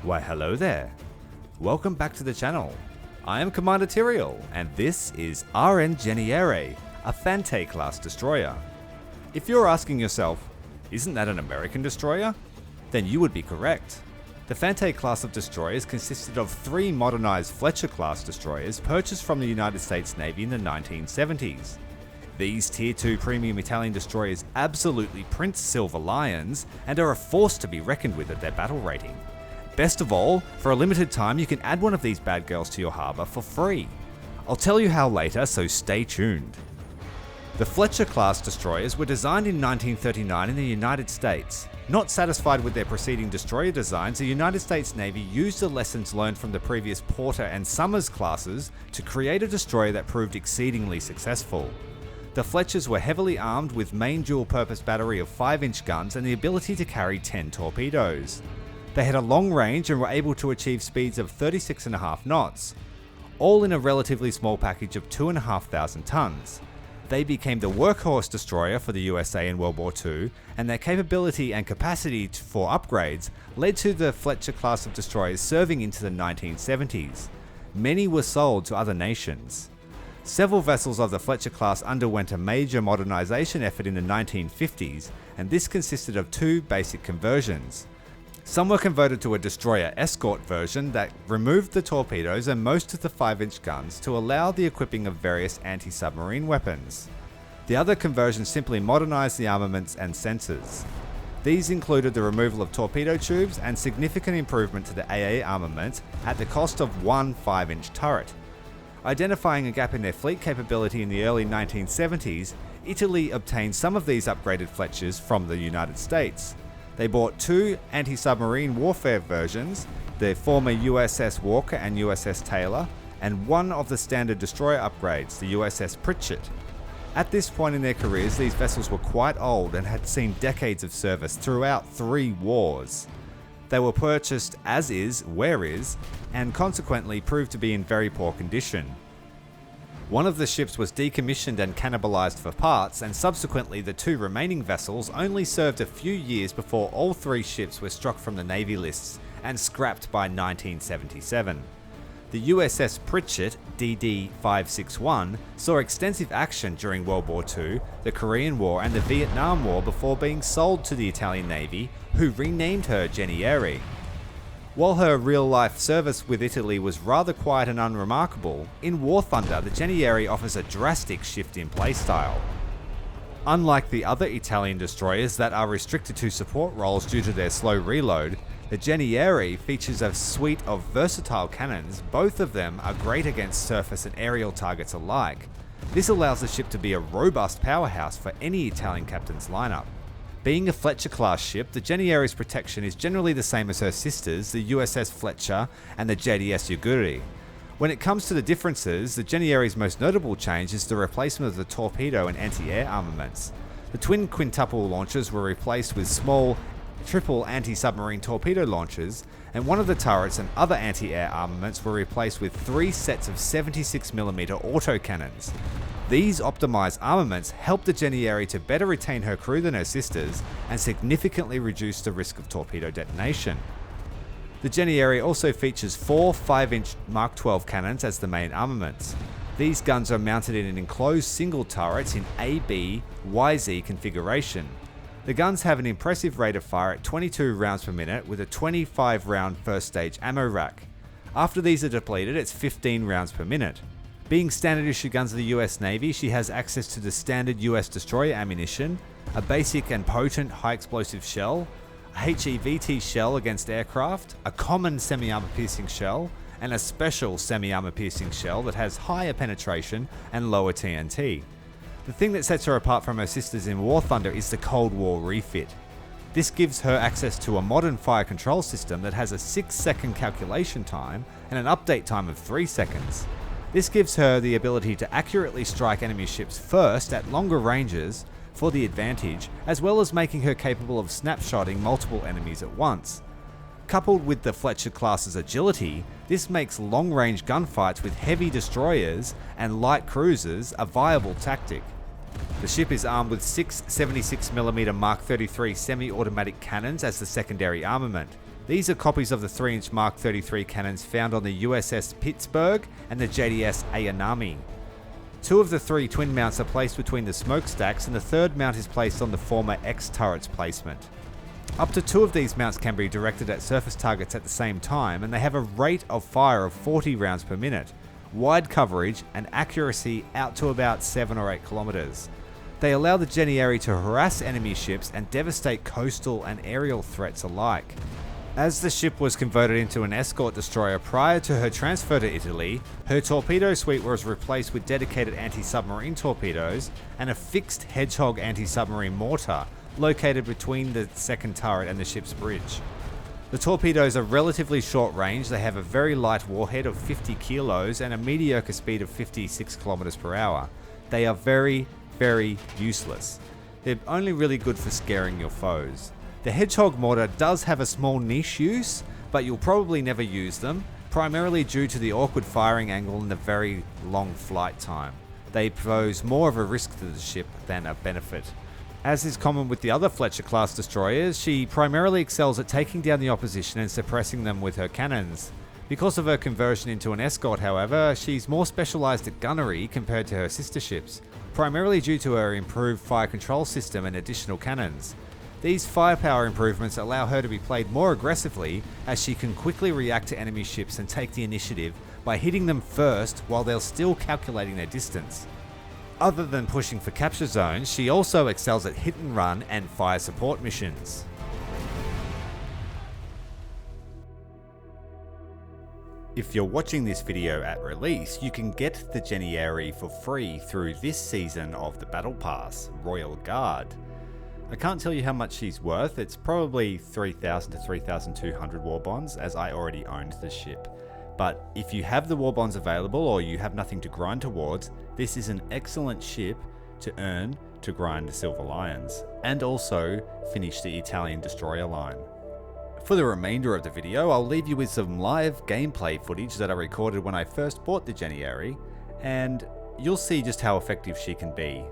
Why hello there, welcome back to the channel. I am Commander Tyrael and this is RN Geniere, a Fante-class destroyer. If you're asking yourself, isn't that an American destroyer? Then you would be correct. The Fante class of destroyers consisted of 3 modernized Fletcher-class destroyers purchased from the United States Navy in the 1970s. These Tier 2 premium Italian destroyers absolutely print silver lions and are a force to be reckoned with at their battle rating. Best of all, for a limited time you can add one of these bad girls to your harbour for free. I'll tell you how later, so stay tuned. The Fletcher-class destroyers were designed in 1939 in the United States. Not satisfied with their preceding destroyer designs, the United States Navy used the lessons learned from the previous Porter and Summers classes to create a destroyer that proved exceedingly successful. The Fletchers were heavily armed with main dual-purpose battery of 5-inch guns and the ability to carry 10 torpedoes. They had a long range and were able to achieve speeds of 36.5 knots, all in a relatively small package of 2,500 tons. They became the workhorse destroyer for the USA in World War II, and their capability and capacity for upgrades led to the Fletcher class of destroyers serving into the 1970s. Many were sold to other nations. Several vessels of the Fletcher class underwent a major modernization effort in the 1950s, and this consisted of 2 basic conversions. Some were converted to a destroyer escort version that removed the torpedoes and most of the 5-inch guns to allow the equipping of various anti-submarine weapons. The other conversions simply modernized the armaments and sensors. These included the removal of torpedo tubes and significant improvement to the AA armament at the cost of 1 5-inch turret. Identifying a gap in their fleet capability in the early 1970s, Italy obtained some of these upgraded Fletchers from the United States. They bought 2 anti-submarine warfare versions, the former USS Walker and USS Taylor, and 1 of the standard destroyer upgrades, the USS Pritchett. At this point in their careers, these vessels were quite old and had seen decades of service throughout 3 wars. They were purchased as is, where is, and consequently proved to be in very poor condition. One of the ships was decommissioned and cannibalized for parts, and subsequently the 2 remaining vessels only served a few years before all 3 ships were struck from the Navy lists and scrapped by 1977. The USS Pritchett D555 saw extensive action during World War II, the Korean War and the Vietnam War before being sold to the Italian Navy, who renamed her Geniere. While her real-life service with Italy was rather quiet and unremarkable, in WarThunder the Geniere offers a drastic shift in playstyle. Unlike the other Italian destroyers that are restricted to support roles due to their slow reload, the Geniere features a suite of versatile cannons. Both of them are great against surface and aerial targets alike. This allows the ship to be a robust powerhouse for any Italian captain's lineup. Being a Fletcher-class ship, the Geniere's protection is generally the same as her sisters, the USS Fletcher and the JDS Yuguri. When it comes to the differences, the Geniere's most notable change is the replacement of the torpedo and anti-air armaments. The twin quintuple launchers were replaced with small triple anti-submarine torpedo launchers, and one of the turrets and other anti-air armaments were replaced with 3 sets of 76mm autocannons. These optimized armaments helped the Geniere to better retain her crew than her sisters and significantly reduce the risk of torpedo detonation. The Geniere also features 4 5-inch Mark 12 cannons as the main armaments. These guns are mounted in an enclosed single turret in AB/YZ configuration. The guns have an impressive rate of fire at 22 rounds per minute with a 25 round first stage ammo rack. After these are depleted, it's 15 rounds per minute. Being standard issue guns of the US Navy, she has access to the standard US destroyer ammunition, a basic and potent high explosive shell, a HEVT shell against aircraft, a common semi-armor piercing shell, and a special semi-armor piercing shell that has higher penetration and lower TNT. The thing that sets her apart from her sisters in WarThunder is the Cold War refit. This gives her access to a modern fire control system that has a 6-second calculation time and an update time of 3 seconds. This gives her the ability to accurately strike enemy ships first at longer ranges for the advantage, as well as making her capable of snapshotting multiple enemies at once. Coupled with the Fletcher class's agility, this makes long-range gunfights with heavy destroyers and light cruisers a viable tactic. The ship is armed with 6 76mm Mark 33 semi-automatic cannons as the secondary armament. These are copies of the 3-inch Mark 33 cannons found on the USS Pittsburgh and the JDS Ayanami. 2 of the 3 twin mounts are placed between the smokestacks, and the third mount is placed on the former X-turret's placement. Up to 2 of these mounts can be directed at surface targets at the same time, and they have a rate of fire of 40 rounds per minute, wide coverage, and accuracy out to about 7 or 8 kilometers. They allow the Geniere to harass enemy ships and devastate coastal and aerial threats alike. As the ship was converted into an escort destroyer prior to her transfer to Italy, her torpedo suite was replaced with dedicated anti-submarine torpedoes and a fixed Hedgehog anti-submarine mortar located between the second turret and the ship's bridge. The torpedoes are relatively short range. They have a very light warhead of 50 kilos and a mediocre speed of 56 kilometers per hour. They are very, very useless. They're only really good for scaring your foes. The Hedgehog mortar does have a small niche use, but you'll probably never use them, primarily due to the awkward firing angle and the very long flight time. They pose more of a risk to the ship than a benefit. As is common with the other Fletcher-class destroyers, she primarily excels at taking down the opposition and suppressing them with her cannons. Because of her conversion into an escort, however, she's more specialised at gunnery compared to her sister ships, primarily due to her improved fire control system and additional cannons. These firepower improvements allow her to be played more aggressively, as she can quickly react to enemy ships and take the initiative by hitting them first while they're still calculating their distance. Other than pushing for capture zones, she also excels at hit and run and fire support missions. If you're watching this video at release, you can get the Geniere for free through this season of the Battle Pass, Royal Guard. I can't tell you how much she's worth. It's probably 3,000 to 3,200 war bonds, as I already owned the ship. But if you have the war bonds available or you have nothing to grind towards, this is an excellent ship to earn to grind the Silver Lions, and also finish the Italian destroyer line. For the remainder of the video, I'll leave you with some live gameplay footage that I recorded when I first bought the Geniere, and you'll see just how effective she can be.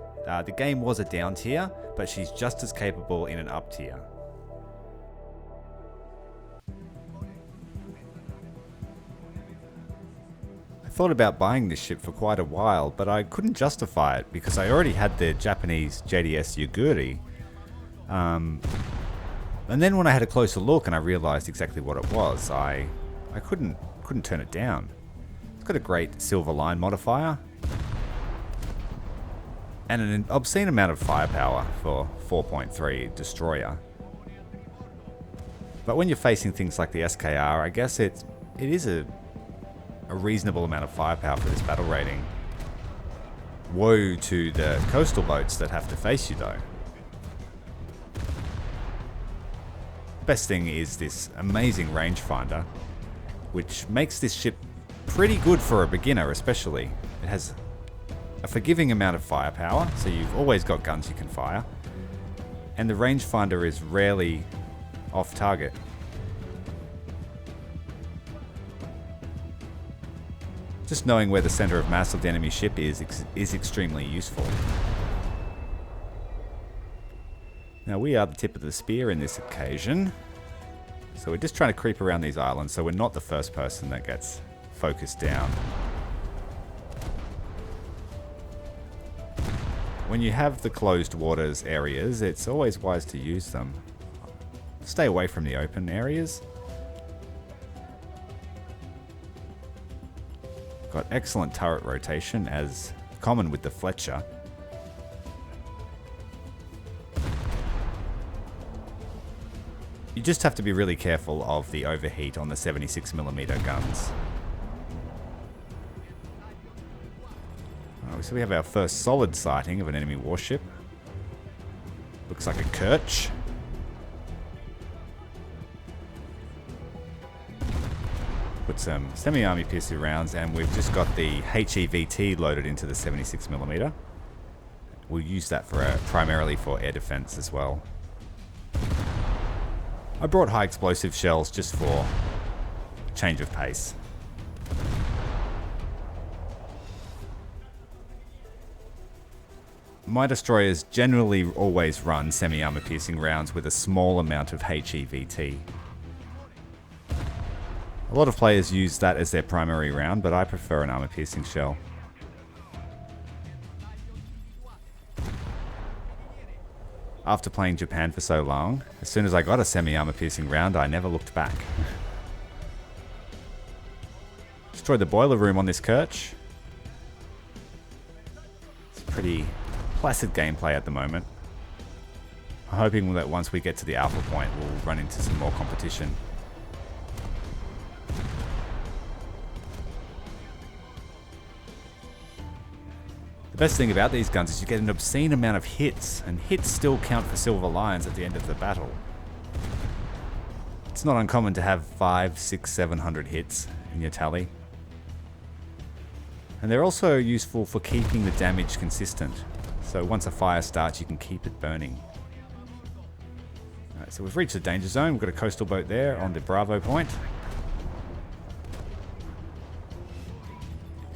The game was a down tier, but she's just as capable in an up tier. I thought about buying this ship for quite a while, but I couldn't justify it because I already had the Japanese JDS Yaguri. And then when I had a closer look and I realized exactly what it was, I couldn't turn it down. It's got a great silver line modifier and an obscene amount of firepower for 4.3 destroyer. But when you're facing things like the SKR, I guess it is a reasonable amount of firepower for this battle rating. Woe to the coastal boats that have to face you though. Best thing is this amazing rangefinder, which makes this ship pretty good for a beginner especially. It has a forgiving amount of firepower, so you've always got guns you can fire, and the rangefinder is rarely off target. Just knowing where the center of mass of the enemy ship is extremely useful. Now we are the tip of the spear in this occasion, so we're just trying to creep around these islands so we're not the first person that gets focused down. When you have the closed waters areas, it's always wise to use them. Stay away from the open areas. Got excellent turret rotation, as common with the Fletcher. You just have to be really careful of the overheat on the 76mm guns. So we have our first solid sighting of an enemy warship. Looks like a Kerch. Put some semi-army piercing rounds, and we've just got the HEVT loaded into the 76mm. We'll use that for primarily for air defense as well. I brought high explosive shells just for change of pace. My destroyers generally always run semi-armor piercing rounds with a small amount of HEVT. A lot of players use that as their primary round, but I prefer an armor-piercing shell. After playing Japan for so long, as soon as I got a semi-armor piercing round, I never looked back. Destroyed the boiler room on this Kirch. It's pretty placid gameplay at the moment. I'm hoping that once we get to the alpha point, we'll run into some more competition. The best thing about these guns is you get an obscene amount of hits, and hits still count for silver lions at the end of the battle. It's not uncommon to have 500, 600, 700 hits in your tally. And they're also useful for keeping the damage consistent. So once a fire starts, you can keep it burning. Alright, so we've reached the danger zone. We've got a coastal boat there on the Bravo point.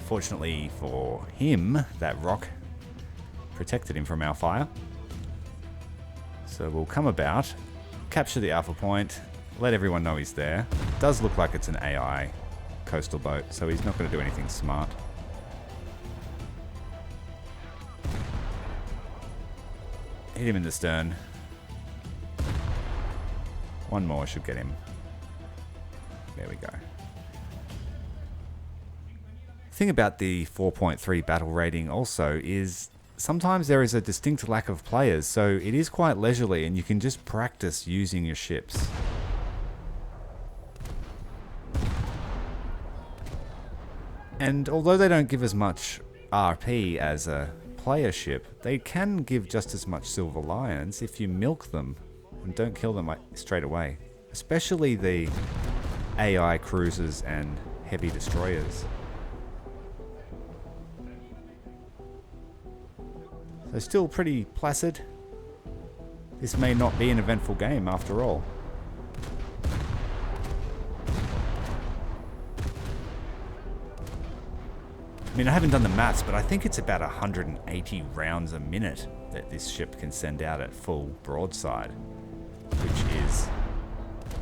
Fortunately for him, that rock protected him from our fire. So we'll come about, capture the alpha point, let everyone know he's there. It does look like it's an AI coastal boat, so he's not going to do anything smart. Hit him in the stern. One more should get him. There we go. The thing about the 4.3 battle rating also is sometimes there is a distinct lack of players, so it is quite leisurely and you can just practice using your ships. And although they don't give as much RP as a player ship, they can give just as much silver lions if you milk them and don't kill them straight away. Especially the AI cruisers and heavy destroyers. So still pretty placid. This may not be an eventful game after all. I mean, I haven't done the maths, but I think it's about 180 rounds a minute that this ship can send out at full broadside, which is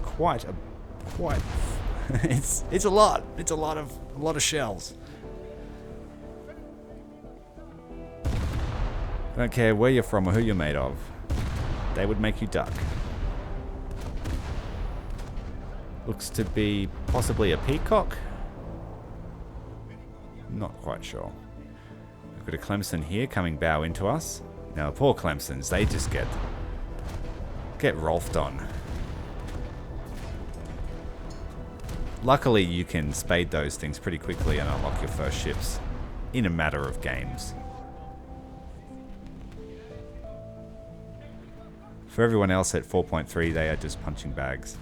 quite it's a lot. It's a lot of shells. I don't care where you're from or who you're made of. They would make you duck. Looks to be possibly a peacock. Not quite sure. We've got a Clemson here coming bow into us. Now, poor Clemsons, they just get rolfed on. Luckily, you can spade those things pretty quickly and unlock your first ships in a matter of games. For everyone else at 4.3, they are just punching bags.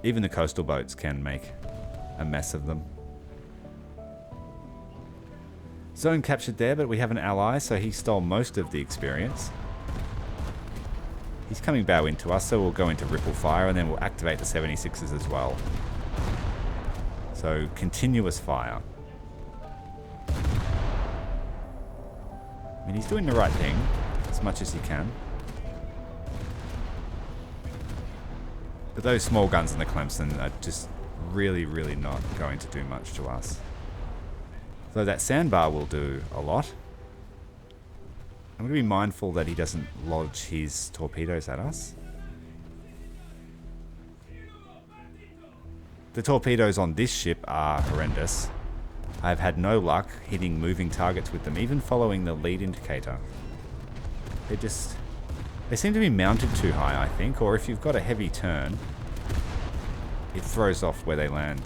Even the coastal boats can make a mess of them. Zone captured there, but we have an ally, so he stole most of the experience. He's coming bow into us, so we'll go into ripple fire, and then we'll activate the 76s as well. So, continuous fire. I mean, he's doing the right thing, as much as he can. But those small guns in the Clemson are just really, really not going to do much to us. Though that sandbar will do a lot. I'm going to be mindful that he doesn't lodge his torpedoes at us. The torpedoes on this ship are horrendous. I've had no luck hitting moving targets with them, even following the lead indicator. They seem to be mounted too high, I think, or if you've got a heavy turn, it throws off where they land.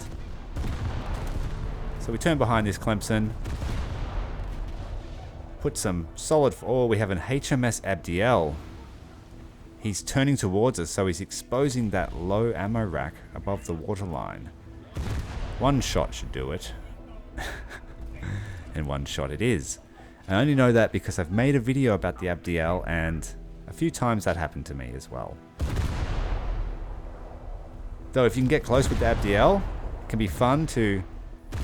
So we turn behind this Clemson, put some solid... Oh, we have an HMS Abdiel. He's turning towards us, so he's exposing that low ammo rack above the waterline. One shot should do it. And one shot it is. I only know that because I've made a video about the Abdiel, and a few times that happened to me as well. Though if you can get close with the Abdiel, it can be fun to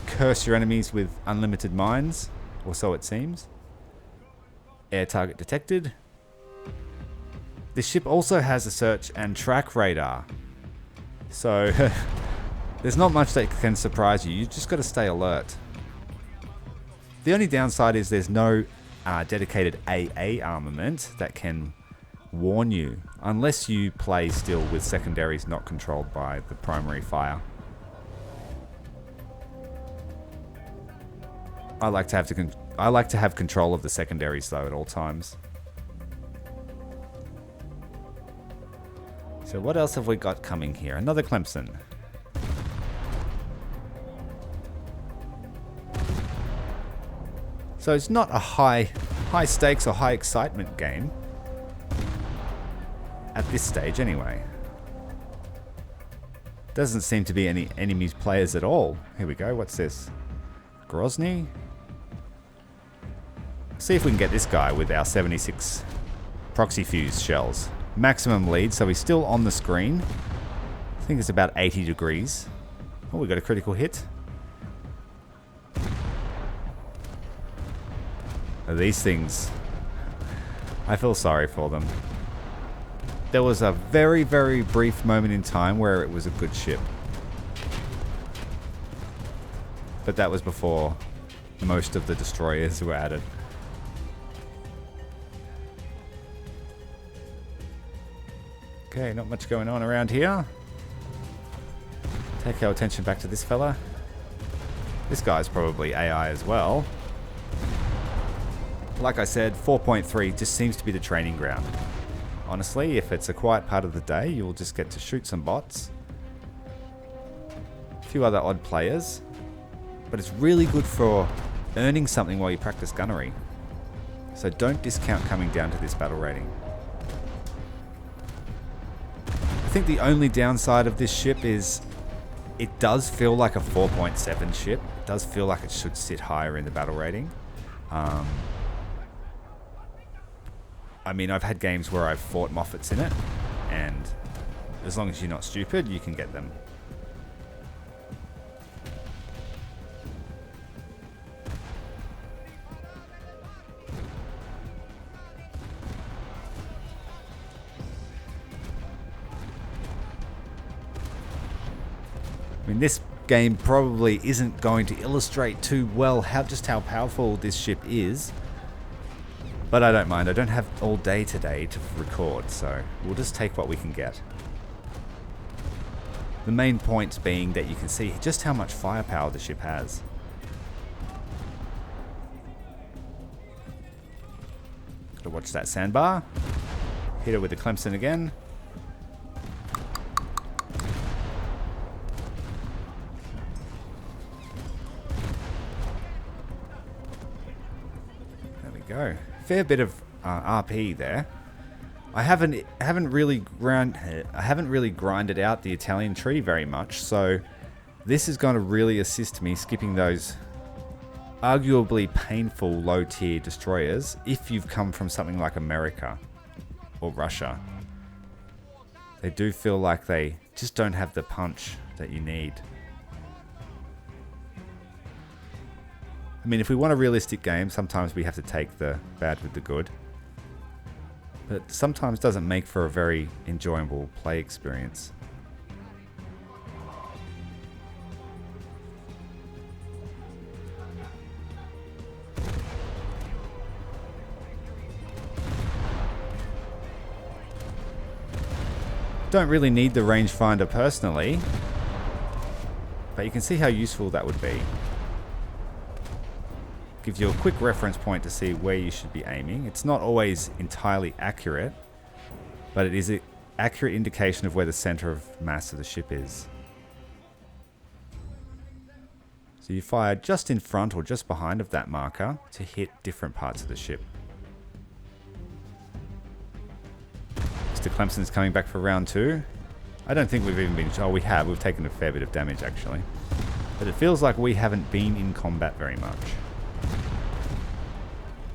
curse your enemies with unlimited mines, or so it seems. Air target detected. This ship also has a search and track radar. So There's not much that can surprise you. You just got to stay alert. The only downside is there's no dedicated AA armament that can warn you, unless you play still with secondaries not controlled by the primary fire. I like to have control of the secondaries though at all times. So what else have we got coming here? Another Clemson. So it's not a high stakes or high excitement game. At this stage anyway. Doesn't seem to be any enemies players at all. Here we go, what's this? Grozny? See if we can get this guy with our 76 proxy fuse shells. Maximum lead, so he's still on the screen. I think it's about 80 degrees. Oh, we got a critical hit. These things, I feel sorry for them. There was a very, very brief moment in time where it was a good ship. But that was before most of the destroyers were added. Okay, not much going on around here. Take our attention back to this fella. This guy's probably AI as well. Like I said, 4.3 just seems to be the training ground. Honestly, if it's a quiet part of the day, you'll just get to shoot some bots. A few other odd players. But it's really good for earning something while you practice gunnery. So don't discount coming down to this battle rating. I think the only downside of this ship is it does feel like a 4.7 ship. It does feel like it should sit higher in the battle rating. I mean, I've had games where I've fought Moffats in it, and as long as you're not stupid, you can get them. I mean, this game probably isn't going to illustrate too well just how powerful this ship is. But I don't mind. I don't have all day today to record, so we'll just take what we can get. The main point being that you can see just how much firepower the ship has. Gotta watch that sandbar. Hit it with the Clemson again. There we go. Fair bit of RP there. I haven't really grinded out the Italian tree very much, so this is going to really assist me skipping those arguably painful low tier destroyers if you've come from something like America or Russia. They do feel like they just don't have the punch that you need. I mean, if we want a realistic game, sometimes we have to take the bad with the good. But sometimes doesn't make for a very enjoyable play experience. Don't really need the rangefinder personally, but you can see how useful that would be. Gives you a quick reference point to see where you should be aiming. It's not always entirely accurate, but it is an accurate indication of where the center of mass of the ship is. So you fire just in front or just behind of that marker to hit different parts of the ship. Mr. Clemson's coming back for round 2. I don't think we've even been... Oh, we have. We've taken a fair bit of damage, actually. But it feels like we haven't been in combat very much.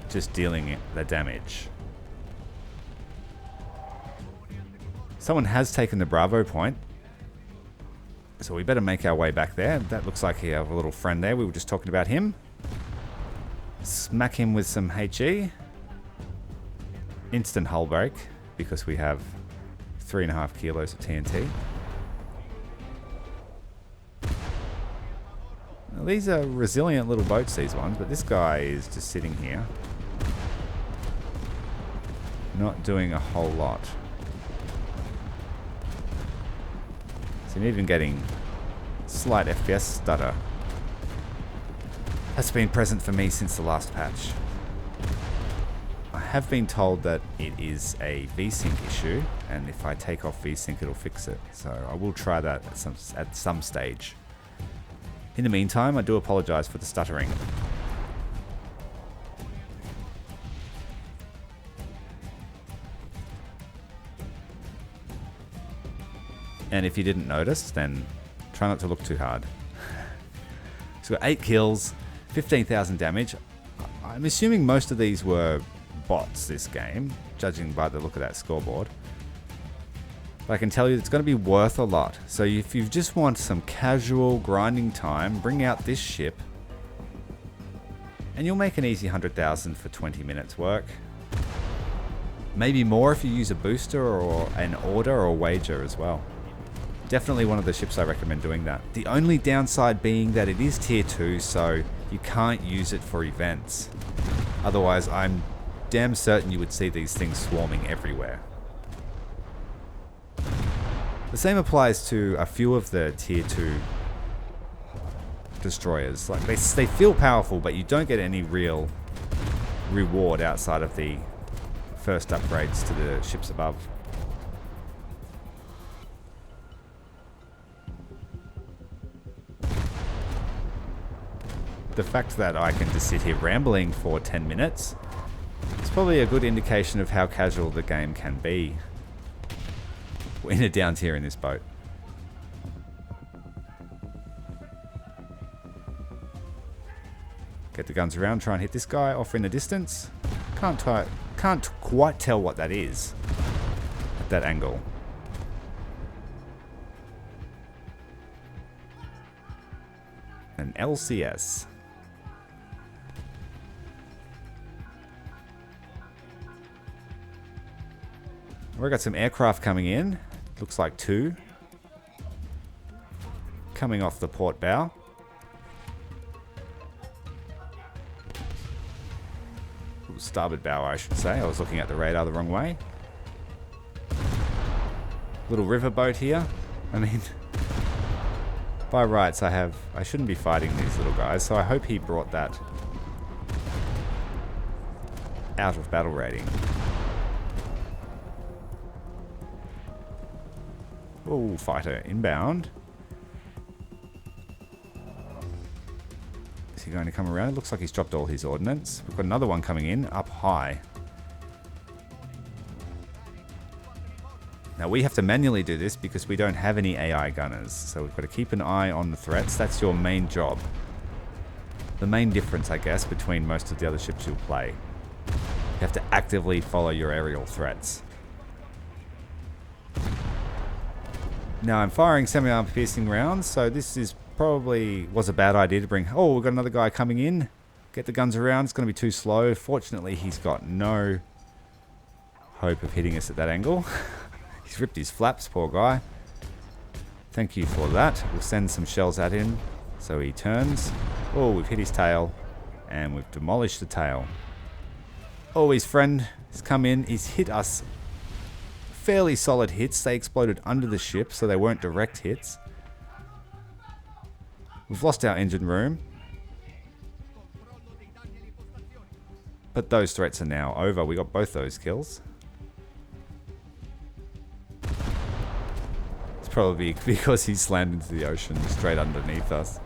Just dealing the damage. Someone has taken the Bravo point. So we better make our way back there. That looks like we have a little friend there. We were just talking about him. Smack him with some HE. Instant hull break because we have 3.5 kilos of TNT. Well, these are resilient little boats, these ones, but this guy is just sitting here. Not doing a whole lot. So I'm even getting slight FPS stutter. That's been present for me since the last patch. I have been told that it is a VSync issue, and if I take off VSync it'll fix it. So I will try that at some stage. In the meantime, I do apologize for the stuttering. And if you didn't notice, then try not to look too hard. He's got 8 kills, 15,000 damage. I'm assuming most of these were bots this game, judging by the look of that scoreboard. But I can tell you it's going to be worth a lot. So if you just want some casual grinding time, bring out this ship. And you'll make an easy 100,000 for 20 minutes work. Maybe more if you use a booster or an order or wager as well. Definitely one of the ships I recommend doing that. The only downside being that it is tier 2, so you can't use it for events. Otherwise, I'm damn certain you would see these things swarming everywhere. The same applies to a few of the tier 2 destroyers. Like they feel powerful, but you don't get any real reward outside of the first upgrades to the ships above. The fact that I can just sit here rambling for 10 minutes is probably a good indication of how casual the game can be in a down tier in this boat. Get the guns around, try and hit this guy off in the distance. Can't quite tell what that is at that angle. An LCS. We've got some aircraft coming in. Looks like 2. Coming off the port bow. Ooh, starboard bow, I should say. I was looking at the radar the wrong way. Little river boat here. I mean, by rights, I shouldn't be fighting these little guys, so I hope he brought that out of battle rating. Oh, fighter inbound. Is he going to come around? It looks like he's dropped all his ordnance. We've got another one coming in, up high. Now we have to manually do this because we don't have any AI gunners. So we've got to keep an eye on the threats. That's your main job. The main difference, I guess, between most of the other ships you'll play. You have to actively follow your aerial threats. Now I'm firing semi-arm piercing rounds, so this is was a bad idea to bring. Oh, we've got another guy coming in. Get the guns around. It's going to be too slow. Fortunately, he's got no hope of hitting us at that angle. He's ripped his flaps, poor guy. Thank you for that. We'll send some shells at him so he turns. Oh, we've hit his tail and we've demolished the tail. Oh, his friend has come in. He's hit us. Fairly solid hits. They exploded under the ship, so they weren't direct hits. We've lost our engine room. But those threats are now over. We got both those kills. It's probably because he slammed into the ocean straight underneath us.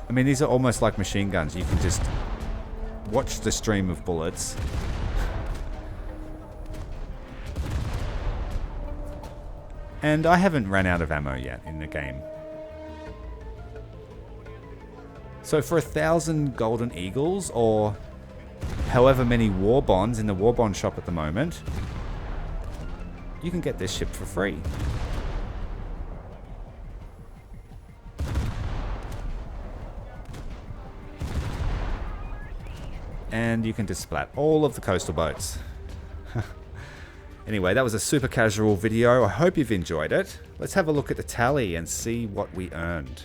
I mean, these are almost like machine guns. You can just watch the stream of bullets. And I haven't run out of ammo yet in the game. So for 1,000 golden eagles, or however many war bonds in the war bond shop at the moment, you can get this ship for free. And you can just splat all of the coastal boats. Anyway, that was a super casual video. I hope you've enjoyed it. Let's have a look at the tally and see what we earned.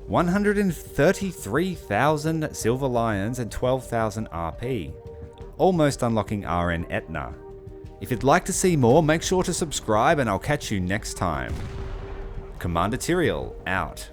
133,000 Silver Lions and 12,000 RP. Almost unlocking RN Etna. If you'd like to see more, make sure to subscribe and I'll catch you next time. Commander Tyrael, out.